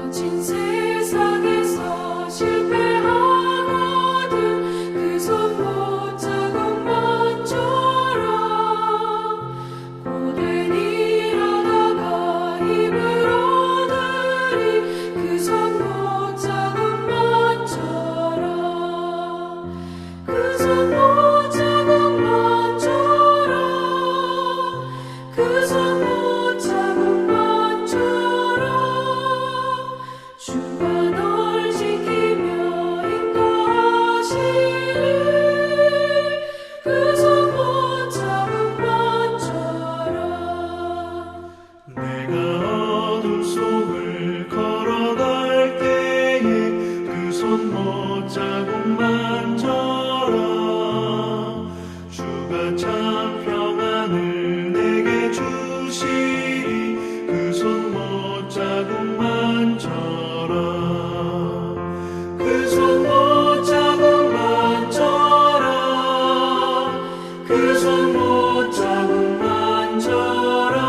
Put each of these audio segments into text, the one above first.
거친 세상에서 실패하거든 그 손 못자국만처럼 고된 일하다가 힘을 얻으리 그 손 못자국만처럼 그 손 못자국만처럼 그 손 못자국만처럼 주가 널 지키며 인도하시리 그 손 못자국만처럼 내가 어둠 속을 걸어갈 때에 그 손 못자국만처럼 주가 참 평안을 내게 주시리 그 손 못자국만처럼 그 손 못자국만처럼 그 손 못자국만처럼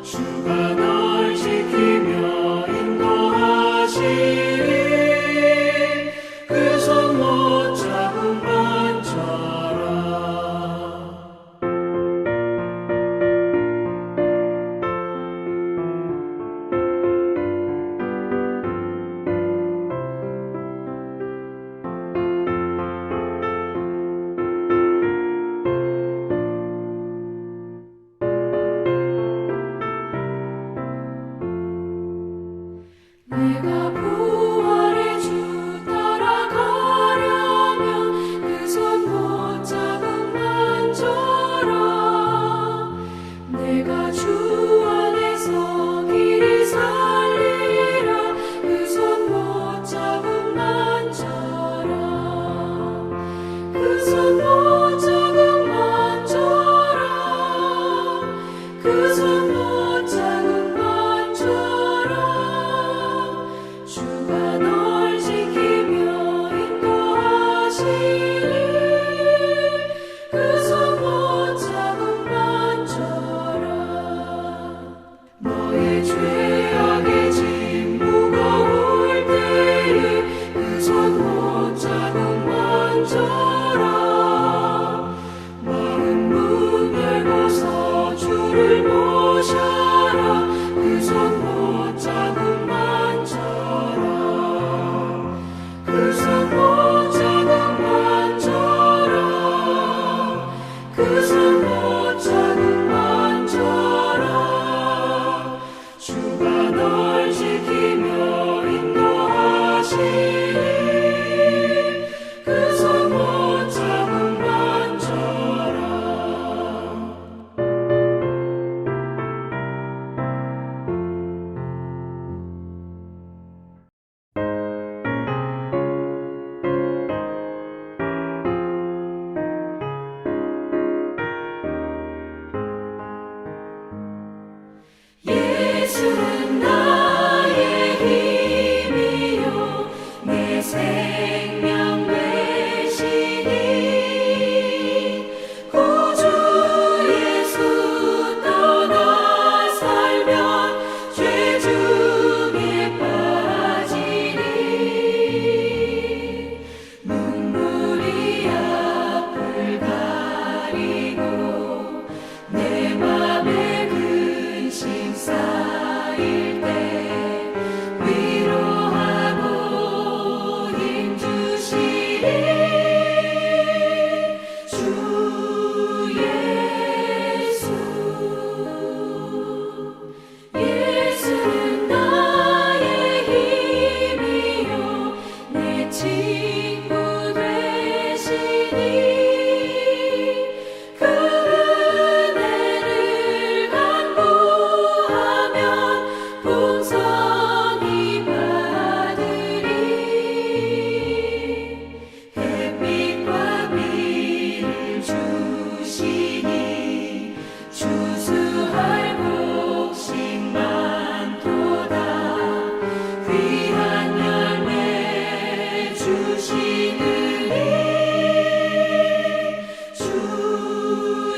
주가 널 지키며 인도하시리 그 손 못자국만처럼 내가 부활의 주 따라가려면 그 손 못자국만처럼 내가 주 안에서 길이 살리라 그 손 못자국만처럼 그 손 못자국만처럼 그 손 못자국만처럼 주가 널 지키며 인도하시리 그 손 못자국만처럼 너의 죄악의 짐 무거울 때에 그 손 못자국만처럼 마음 문 열고서 주를 모셔라 그 손 못자국만처럼 그 손 못자국만처럼 그 손 못자국만처럼 주가 널 지키며 인도하시리 그 손 못자국만처럼 예수는 나의 힘이요 내 생명 되시니 구주 예수 떠나 살면 죄 중에 빠지니 눈물이 앞을 가리고 내 맘에 근심 쌓일 때 위로하고 힘 주시리 주 예수 예수는 나의 힘이요 내 친구 되시니 그 은혜를 간구하면 풍성히 받으리 햇빛과 비를 주시니 추수할 곡식 많도다 귀한 열매 주시느니 주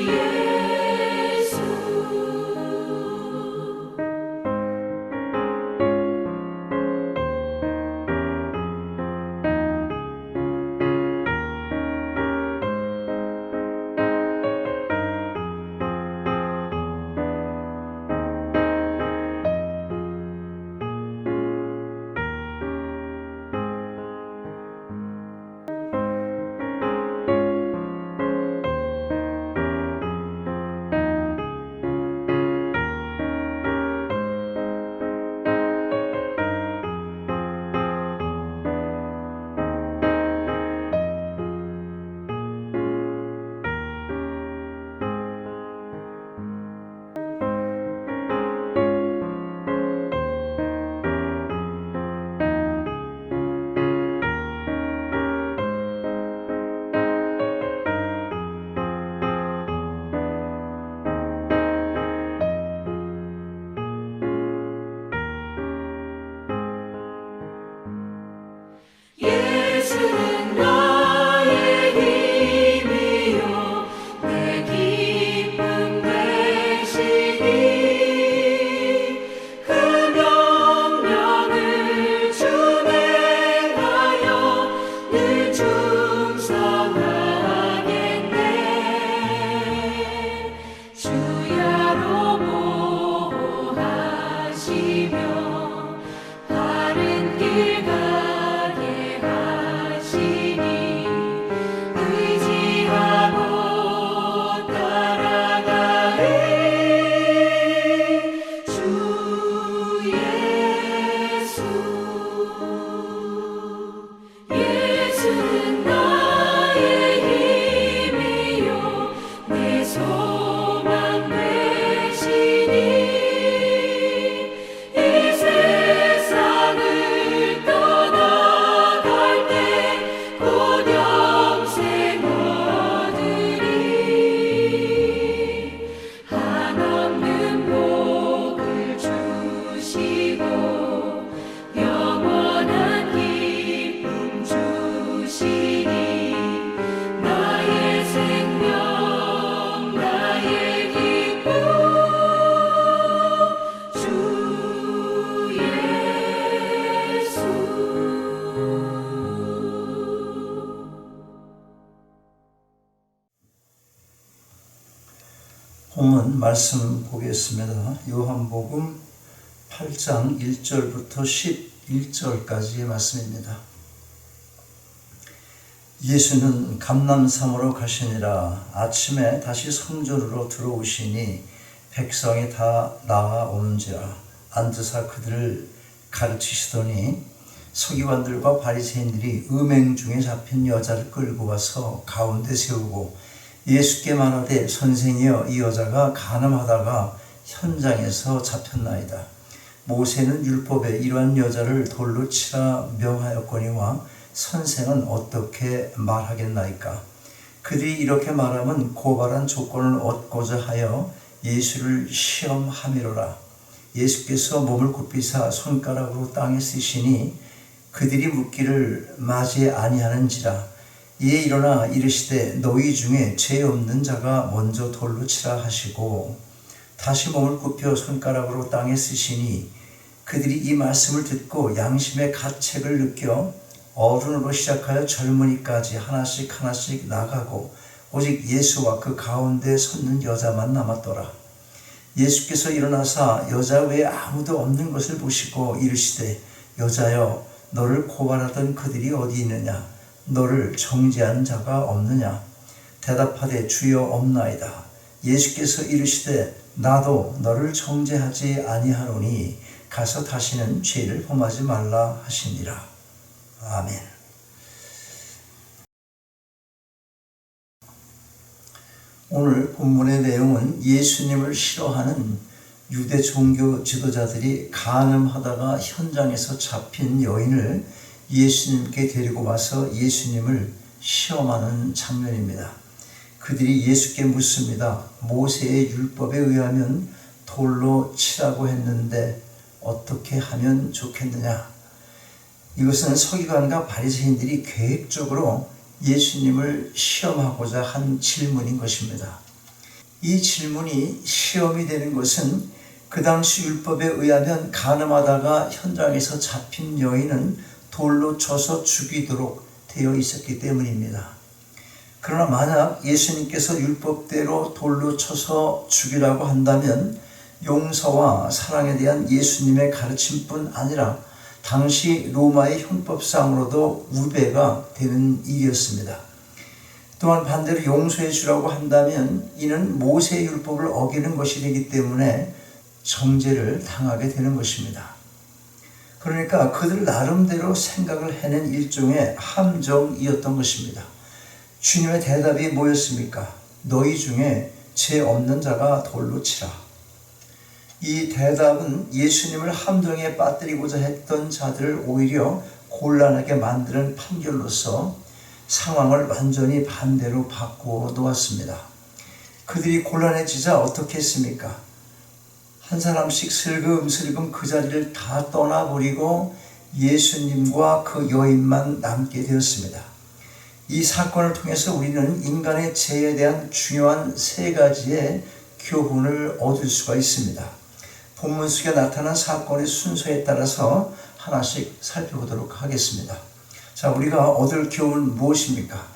예수 말씀 보겠습니다. 요한복음 8장 1절부터 11절까지의 말씀입니다. 예수는 감람산으로 가시니라. 아침에 다시 성전으로 들어오시니 백성이 다 나아오는지라. 앉으사 그들을 가르치시더니 서기관들과 바리새인들이 음행 중에 잡힌 여자를 끌고 와서 가운데 세우고 예수께 말하되 선생이여 이 여자가 간음하다가 현장에서 잡혔나이다. 모세는 율법에 이러한 여자를 돌로 치라 명하였거니와 선생은 어떻게 말하겠나이까. 그들이 이렇게 말하면 고발한 조건을 얻고자 하여 예수를 시험함이로라. 예수께서 몸을 굽히사 손가락으로 땅에 쓰시니 그들이 묻기를 맞이 아니하는지라. 이에 일어나 이르시되 너희 중에 죄 없는 자가 먼저 돌로 치라 하시고 다시 몸을 굽혀 손가락으로 땅에 쓰시니 그들이 이 말씀을 듣고 양심의 가책을 느껴 어른으로 시작하여 젊은이까지 하나씩 하나씩 나가고 오직 예수와 그 가운데 섰는 여자만 남았더라. 예수께서 일어나사 여자 외에 아무도 없는 것을 보시고 이르시되 여자여 너를 고발하던 그들이 어디 있느냐? 너를 정죄한 자가 없느냐? 대답하되 주여 없나이다. 예수께서 이르시되 나도 너를 정죄하지 아니하노니 가서 다시는 죄를 범하지 말라 하시니라. 아멘. 오늘 본문의 내용은 예수님을 싫어하는 유대 종교 지도자들이 간음하다가 현장에서 잡힌 여인을 예수님께 데리고 와서 예수님을 시험하는 장면입니다. 그들이 예수께 묻습니다. 모세의 율법에 의하면 돌로 치라고 했는데 어떻게 하면 좋겠느냐? 이것은 서기관과 바리새인들이 계획적으로 예수님을 시험하고자 한 질문인 것입니다. 이 질문이 시험이 되는 것은 그 당시 율법에 의하면 간음하다가 현장에서 잡힌 여인은 돌로 쳐서 죽이도록 되어 있었기 때문입니다. 그러나 만약 예수님께서 율법대로 돌로 쳐서 죽이라고 한다면 용서와 사랑에 대한 예수님의 가르침뿐 아니라 당시 로마의 형법상으로도 우배가 되는 일이었습니다. 또한 반대로 용서해 주라고 한다면 이는 모세의 율법을 어기는 것이 되기 때문에 정죄를 당하게 되는 것입니다. 그러니까 그들 나름대로 생각을 해낸 일종의 함정이었던 것입니다. 주님의 대답이 뭐였습니까? 너희 중에 죄 없는 자가 돌로 치라. 이 대답은 예수님을 함정에 빠뜨리고자 했던 자들을 오히려 곤란하게 만드는 판결로서 상황을 완전히 반대로 바꾸어 놓았습니다. 그들이 곤란해지자 어떻게 했습니까? 한 사람씩 슬금슬금 그 자리를 다 떠나버리고 예수님과 그 여인만 남게 되었습니다. 이 사건을 통해서 우리는 인간의 죄에 대한 중요한 세 가지의 교훈을 얻을 수가 있습니다. 본문 속에 나타난 사건의 순서에 따라서 하나씩 살펴보도록 하겠습니다. 자, 우리가 얻을 교훈은 무엇입니까?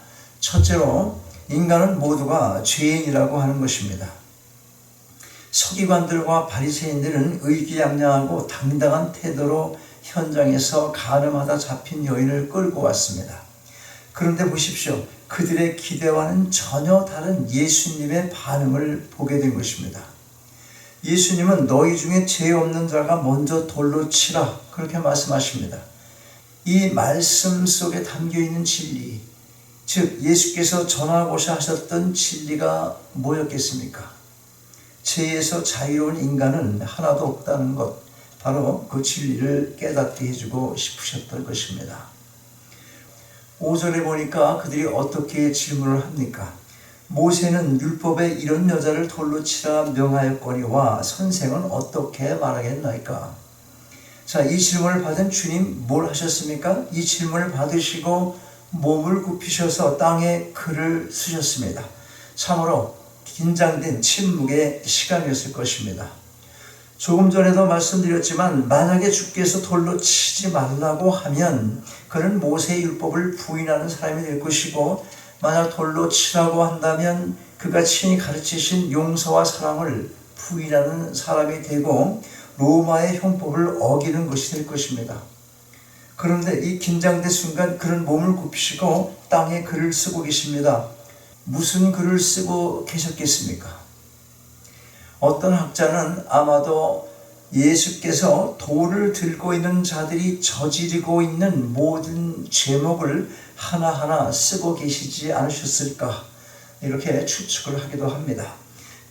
첫째로 인간은 모두가 죄인이라고 하는 것입니다. 서기관들과 바리새인들은 의기양양하고 당당한 태도로 현장에서 간음하다 잡힌 여인을 끌고 왔습니다. 그런데 보십시오. 그들의 기대와는 전혀 다른 예수님의 반응을 보게 된 것입니다. 예수님은 너희 중에 죄 없는 자가 먼저 돌로 치라 그렇게 말씀하십니다. 이 말씀 속에 담겨있는 진리, 즉 예수께서 전하고자 하셨던 진리가 뭐였겠습니까? 죄에서 자유로운 인간은 하나도 없다는 것, 바로 그 진리를 깨닫게 해주고 싶으셨던 것입니다. 5절에 보니까 그들이 어떻게 질문을 합니까? 모세는 율법에 이런 여자를 돌로 치라 명하였거니와 선생은 어떻게 말하겠나이까? 자, 이 질문을 받은 주님 뭘 하셨습니까? 이 질문을 받으시고 몸을 굽히셔서 땅에 글을 쓰셨습니다. 참으로 긴장된 침묵의 시간이었을 것입니다. 조금 전에도 말씀드렸지만 만약에 주께서 돌로 치지 말라고 하면 그는 모세의 율법을 부인하는 사람이 될 것이고 만약 돌로 치라고 한다면 그가 친히 가르치신 용서와 사랑을 부인하는 사람이 되고 로마의 형법을 어기는 것이 될 것입니다. 그런데 이 긴장된 순간 그는 몸을 굽히시고 땅에 글을 쓰고 계십니다. 무슨 글을 쓰고 계셨겠습니까? 어떤 학자는 아마도 예수께서 돌을 들고 있는 자들이 저지르고 있는 모든 제목을 하나하나 쓰고 계시지 않으셨을까 이렇게 추측을 하기도 합니다.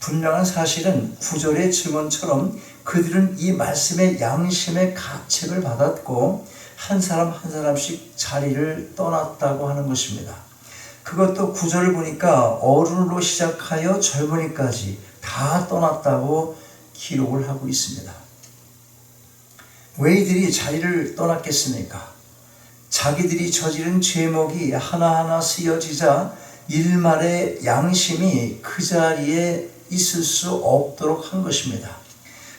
분명한 사실은 9절의 증언처럼 그들은 이 말씀의 양심의 가책을 받았고 한 사람 한 사람씩 자리를 떠났다고 하는 것입니다. 그것도 9절을 보니까 어른으로 시작하여 젊은이까지 다 떠났다고 기록을 하고 있습니다. 왜 이들이 자리를 떠났겠습니까? 자기들이 저지른 죄목이 하나하나 쓰여지자 일말의 양심이 그 자리에 있을 수 없도록 한 것입니다.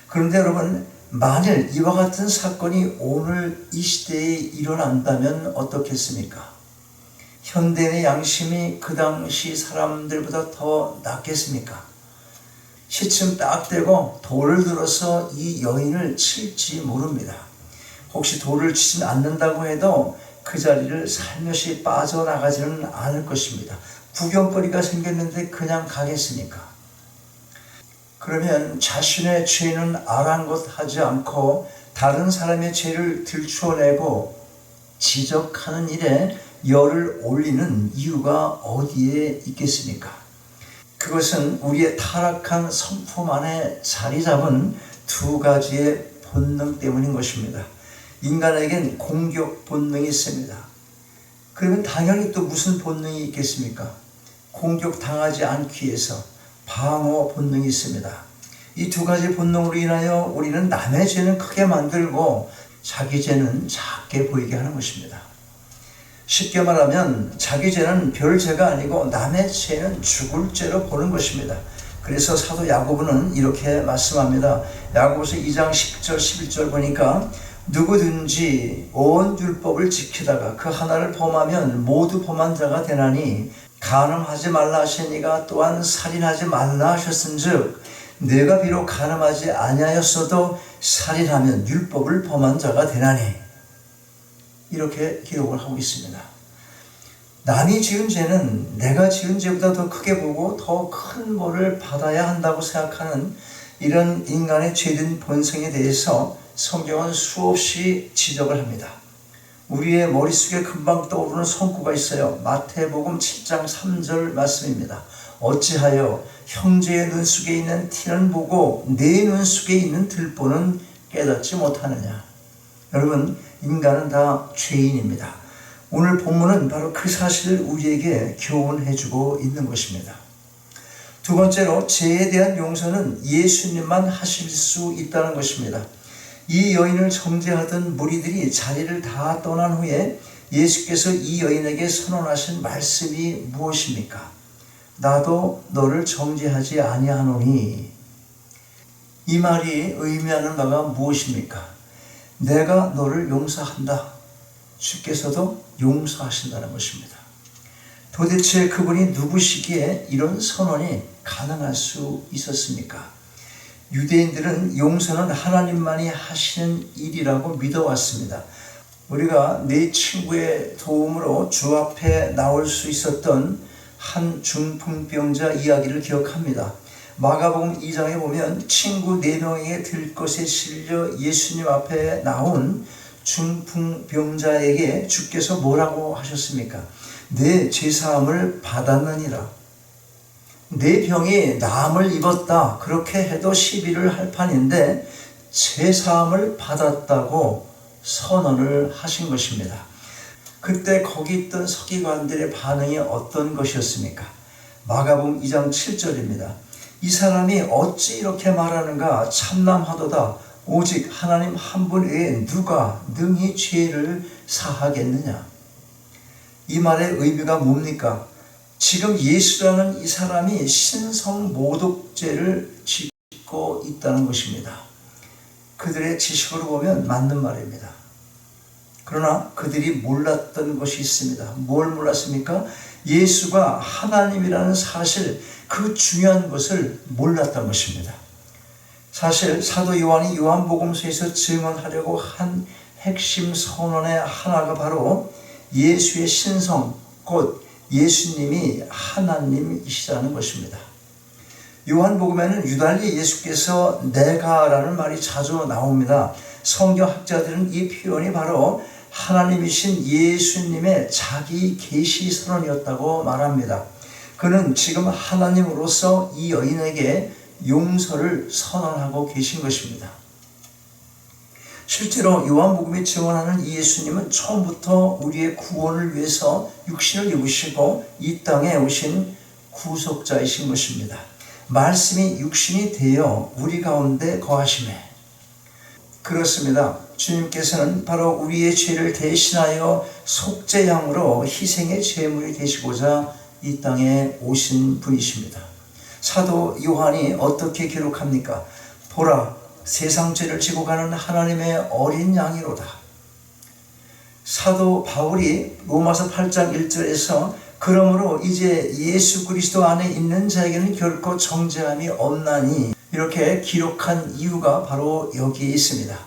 그런데 여러분, 만일 이와 같은 사건이 오늘 이 시대에 일어난다면 어떻겠습니까? 현대인의 양심이 그 당시 사람들보다 더 낫겠습니까? 시침 딱 대고 돌을 들어서 이 여인을 칠지 모릅니다. 혹시 돌을 치진 않는다고 해도 그 자리를 살며시 빠져나가지는 않을 것입니다. 구경거리가 생겼는데 그냥 가겠습니까? 그러면 자신의 죄는 아랑곳하지 않고 다른 사람의 죄를 들추어내고 지적하는 일에 열을 올리는 이유가 어디에 있겠습니까? 그것은 우리의 타락한 성품 안에 자리 잡은 두 가지의 본능 때문인 것입니다. 인간에겐 공격 본능이 있습니다. 그러면 당연히 또 무슨 본능이 있겠습니까? 공격 당하지 않기 위해서 방어 본능이 있습니다. 이 두 가지 본능으로 인하여 우리는 남의 죄는 크게 만들고 자기 죄는 작게 보이게 하는 것입니다. 쉽게 말하면 자기 죄는 별 죄가 아니고 남의 죄는 죽을 죄로 보는 것입니다. 그래서 사도 야고보는 이렇게 말씀합니다. 야고보서 2장 10절 11절 보니까 누구든지 온 율법을 지키다가 그 하나를 범하면 모두 범한 자가 되나니 간음하지 말라 하시니가 또한 살인하지 말라 하셨은즉 내가 비록 간음하지 아니하였어도 살인하면 율법을 범한 자가 되나니 이렇게 기록을 하고 있습니다. 남이 지은 죄는 내가 지은 죄보다 더 크게 보고 더 큰 벌을 받아야 한다고 생각하는 이런 인간의 죄된 본성에 대해서 성경은 수없이 지적을 합니다. 우리의 머릿속에 금방 떠오르는 성구가 있어요. 마태복음 7장 3절 말씀입니다. 어찌하여 형제의 눈 속에 있는 티는 보고 내 눈 속에 있는 들보는 깨닫지 못하느냐. 여러분, 인간은 다 죄인입니다. 오늘 본문은 바로 그 사실을 우리에게 교훈해주고 있는 것입니다. 두 번째로 죄에 대한 용서는 예수님만 하실 수 있다는 것입니다. 이 여인을 정죄하던 무리들이 자리를 다 떠난 후에 예수께서 이 여인에게 선언하신 말씀이 무엇입니까? 나도 너를 정죄하지 아니하노니. 이 말이 의미하는 바가 무엇입니까? 내가 너를 용서한다. 주께서도 용서하신다는 것입니다. 도대체 그분이 누구시기에 이런 선언이 가능할 수 있었습니까? 유대인들은 용서는 하나님만이 하시는 일이라고 믿어왔습니다. 우리가 내 친구의 도움으로 주 앞에 나올 수 있었던 한 중풍병자 이야기를 기억합니다. 마가복음 2장에 보면 친구 4명에게 들 것에 실려 예수님 앞에 나온 중풍병자에게 주께서 뭐라고 하셨습니까? 내 죄사함을 받았느니라. 내 병이 나음을 입었다. 그렇게 해도 시비를 할 판인데 죄사함을 받았다고 선언을 하신 것입니다. 그때 거기 있던 서기관들의 반응이 어떤 것이었습니까? 마가복음 2장 7절입니다. 이 사람이 어찌 이렇게 말하는가 참남하도다. 오직 하나님 한 분 외에 누가 능히 죄를 사하겠느냐. 이 말의 의미가 뭡니까? 지금 예수라는 이 사람이 신성모독죄를 짓고 있다는 것입니다. 그들의 지식으로 보면 맞는 말입니다. 그러나 그들이 몰랐던 것이 있습니다. 뭘 몰랐습니까? 예수가 하나님이라는 사실, 그 중요한 것을 몰랐던 것입니다. 사실 사도 요한이 요한복음서에서 증언하려고 한 핵심 선언의 하나가 바로 예수의 신성, 곧 예수님이 하나님이시라는 것입니다. 요한복음에는 유달리 예수께서 내가라는 말이 자주 나옵니다. 성경학자들은 이 표현이 바로 하나님이신 예수님의 자기 계시 선언이었다고 말합니다. 그는 지금 하나님으로서 이 여인에게 용서를 선언하고 계신 것입니다. 실제로 요한복음이 증언하는 이 예수님은 처음부터 우리의 구원을 위해서 육신을 입으시고 이 땅에 오신 구속자이신 것입니다. 말씀이 육신이 되어 우리 가운데 거하시매. 그렇습니다. 주님께서는 바로 우리의 죄를 대신하여 속죄양으로 희생의 제물이 되시고자 이 땅에 오신 분이십니다. 사도 요한이 어떻게 기록합니까? 보라, 세상 죄를 지고 가는 하나님의 어린 양이로다. 사도 바울이 로마서 8장 1절에서 그러므로 이제 예수 그리스도 안에 있는 자에게는 결코 정죄함이 없나니 이렇게 기록한 이유가 바로 여기에 있습니다.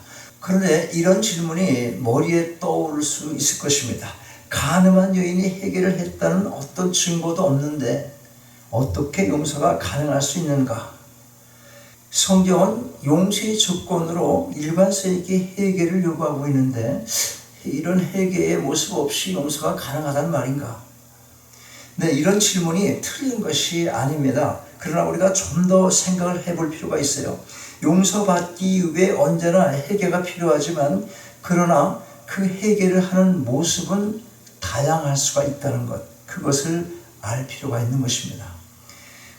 그런데 이런 질문이 머리에 떠오를 수 있을 것입니다. 가늠한 여인이 해결을 했다는 어떤 증거도 없는데 어떻게 용서가 가능할 수 있는가? 성경은 용서의 조건으로 일반서에게 회개를 요구하고 있는데 이런 회개의 모습 없이 용서가 가능하다는 말인가? 네, 이런 질문이 틀린 것이 아닙니다. 그러나 우리가 좀 더 생각을 해볼 필요가 있어요. 용서받기 위해 언제나 회개가 필요하지만 그러나 그 회개를 하는 모습은 다양할 수가 있다는 것, 그것을 알 필요가 있는 것입니다.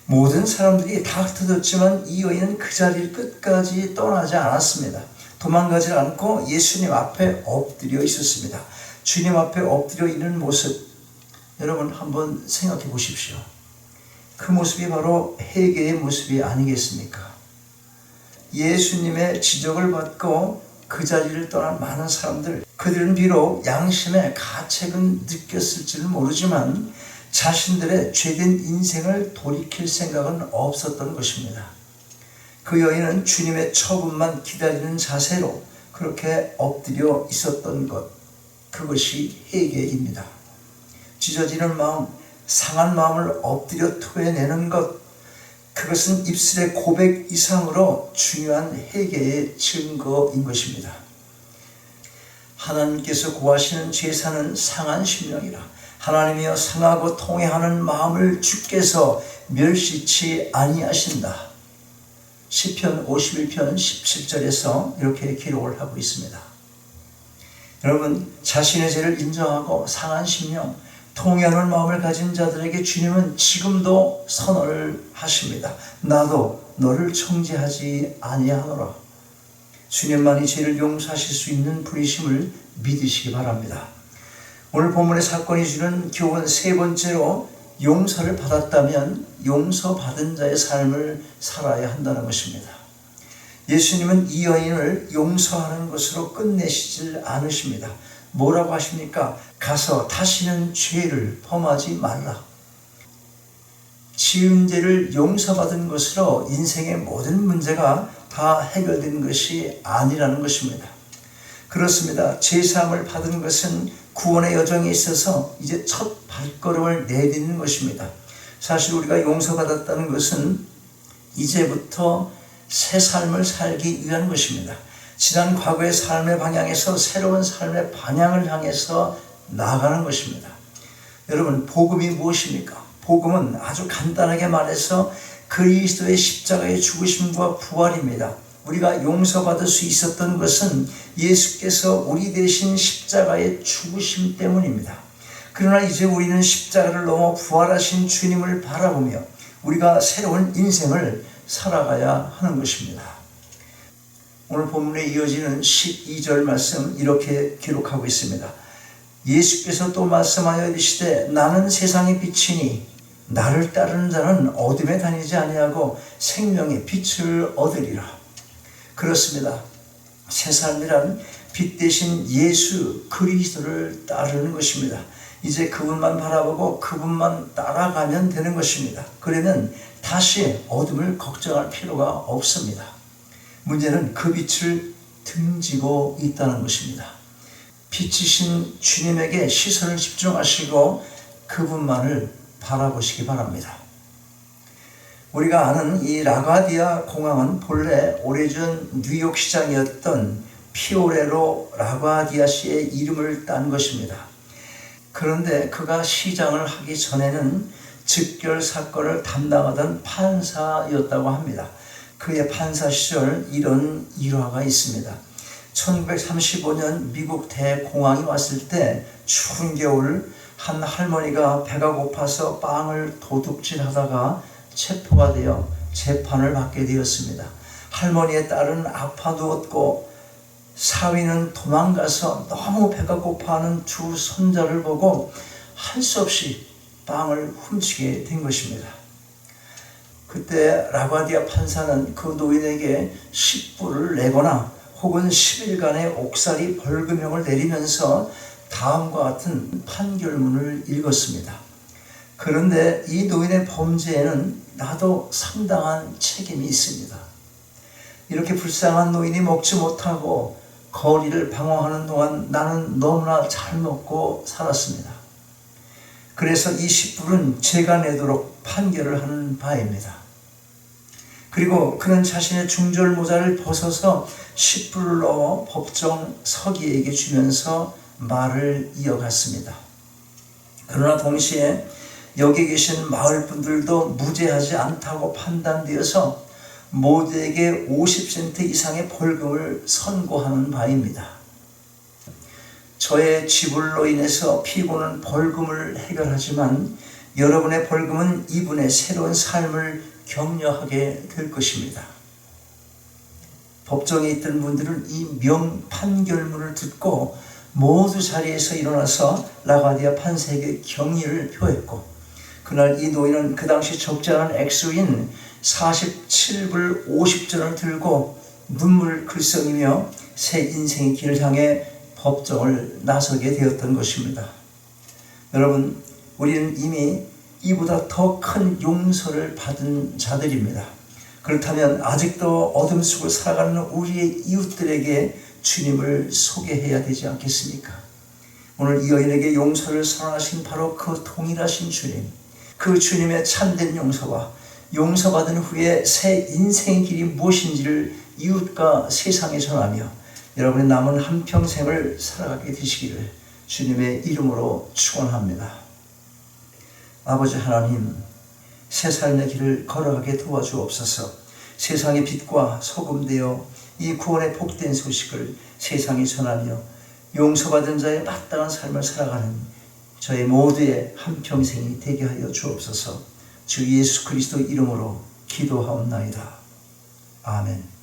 모든 사람들이 다 흩어졌지만 이 여인은 그 자리를 끝까지 떠나지 않았습니다. 도망가지 않고 예수님 앞에 엎드려 있었습니다. 주님 앞에 엎드려 있는 모습, 여러분 한번 생각해 보십시오. 그 모습이 바로 회개의 모습이 아니겠습니까? 예수님의 지적을 받고 그 자리를 떠난 많은 사람들, 그들은 비록 양심의 가책은 느꼈을지는 모르지만 자신들의 죄된 인생을 돌이킬 생각은 없었던 것입니다. 그 여인은 주님의 처분만 기다리는 자세로 그렇게 엎드려 있었던 것, 그것이 회개입니다. 찢어지는 마음, 상한 마음을 엎드려 토해내는 것, 그것은 입술의 고백 이상으로 중요한 회개의 증거인 것입니다. 하나님께서 구하시는 제사는 상한 심령이라 하나님이여 상하고 통회하는 마음을 주께서 멸시치 아니하신다. 시편 51편 17절에서 이렇게 기록을 하고 있습니다. 여러분, 자신의 죄를 인정하고 상한 심령, 통회하는 마음을 가진 자들에게 주님은 지금도 선언을 하십니다. 나도 너를 정죄하지 아니하노라. 주님만이 죄를 용서하실 수 있는 분이심을 믿으시기 바랍니다. 오늘 본문의 사건이 주는 교훈 세 번째로, 용서를 받았다면 용서받은 자의 삶을 살아야 한다는 것입니다. 예수님은 이 여인을 용서하는 것으로 끝내시질 않으십니다. 뭐라고 하십니까? 가서 다시는 죄를 범하지 말라. 지은 죄를 용서받은 것으로 인생의 모든 문제가 다 해결된 것이 아니라는 것입니다. 그렇습니다. 제사함을 받은 것은 구원의 여정에 있어서 이제 첫 발걸음을 내딛는 것입니다. 사실 우리가 용서받았다는 것은 이제부터 새 삶을 살기 위한 것입니다. 지난 과거의 삶의 방향에서 새로운 삶의 방향을 향해서 나아가는 것입니다. 여러분, 복음이 무엇입니까? 복음은 아주 간단하게 말해서 그리스도의 십자가의 죽으심과 부활입니다. 우리가 용서받을 수 있었던 것은 예수께서 우리 대신 십자가의 죽으심 때문입니다. 그러나 이제 우리는 십자가를 넘어 부활하신 주님을 바라보며 우리가 새로운 인생을 살아가야 하는 것입니다. 오늘 본문에 이어지는 12절 말씀 이렇게 기록하고 있습니다. 예수께서 또 말씀하여 이르시되 나는 세상의 빛이니 나를 따르는 자는 어둠에 다니지 아니하고 생명의 빛을 얻으리라. 그렇습니다. 새 삶이란 빛 대신 예수 그리스도를 따르는 것입니다. 이제 그분만 바라보고 그분만 따라가면 되는 것입니다. 그러면 다시 어둠을 걱정할 필요가 없습니다. 문제는 그 빛을 등지고 있다는 것입니다. 빛이신 주님에게 시선을 집중하시고 그분만을 바라보시기 바랍니다. 우리가 아는 이 라가디아 공항은 본래 오래전 뉴욕 시장이었던 피오레로 라가디아 씨의 이름을 딴 것입니다. 그런데 그가 시장을 하기 전에는 즉결 사건을 담당하던 판사였다고 합니다. 그의 판사 시절 이런 일화가 있습니다. 1935년 미국 대공황이 왔을 때 추운 겨울 한 할머니가 배가 고파서 빵을 도둑질하다가 체포가 되어 재판을 받게 되었습니다. 할머니의 딸은 아파 누웠고 사위는 도망가서 너무 배가 고파하는 두 손자를 보고 할 수 없이 빵을 훔치게 된 것입니다. 그때 라가디아 판사는 그 노인에게 10불을 내거나 혹은 10일간의 옥살이 벌금형을 내리면서 다음과 같은 판결문을 읽었습니다. 그런데 이 노인의 범죄에는 나도 상당한 책임이 있습니다. 이렇게 불쌍한 노인이 먹지 못하고 거리를 방황하는 동안 나는 너무나 잘 먹고 살았습니다. 그래서 이 10불은 제가 내도록 판결을 하는 바입니다. 그리고 그는 자신의 중절 모자를 벗어서 10불을 넣어 법정 서기에게 주면서 말을 이어갔습니다. 그러나 동시에 여기 계신 마을 분들도 무죄하지 않다고 판단되어서 모두에게 50센트 이상의 벌금을 선고하는 바입니다. 저의 지불로 인해서 피고는 벌금을 해결하지만 여러분의 벌금은 이분의 새로운 삶을 격려하게 될 것입니다. 법정에 있던 분들은 이 명판결문을 듣고 모두 자리에서 일어나서 라가디아 판사에게 경의를 표했고, 그날 이 노인은 그 당시 적지 않은 액수인 47불 50전을 들고 눈물 글썽이며 새 인생의 길을 향해 법정을 나서게 되었던 것입니다. 여러분, 우리는 이미 이보다 더 큰 용서를 받은 자들입니다. 그렇다면 아직도 어둠 속을 살아가는 우리의 이웃들에게 주님을 소개해야 되지 않겠습니까? 오늘 이 여인에게 용서를 선언하신 바로 그 동일하신 주님, 그 주님의 참된 용서와 용서받은 후에 새 인생의 길이 무엇인지를 이웃과 세상에 전하며 여러분의 남은 한평생을 살아가게 되시기를 주님의 이름으로 축원합니다. 아버지 하나님, 새 삶의 길을 걸어가게 도와주옵소서. 세상의 빛과 소금 되어 이 구원의 복된 소식을 세상에 전하며 용서받은 자의 마땅한 삶을 살아가는 저의 모두의 한평생이 되게 하여 주옵소서. 주 예수 그리스도 이름으로 기도하옵나이다. 아멘.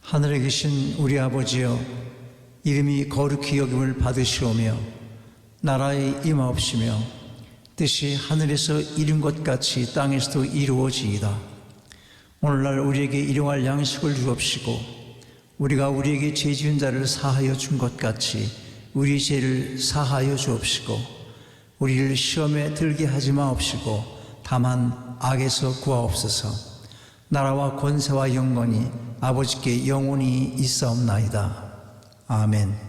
하늘에 계신 우리 아버지여, 이름이 거룩히 여김을 받으시오며 나라의 임하옵시며 뜻이 하늘에서 이룬 것 같이 땅에서도 이루어지이다. 오늘날 우리에게 일용할 양식을 주옵시고 우리가 우리에게 죄 지은 자를 사하여 준 것 같이 우리 죄를 사하여 주옵시고 우리를 시험에 들게 하지 마옵시고 다만 악에서 구하옵소서. 나라와 권세와 영광이 아버지께 영원히 있사옵나이다. 아멘.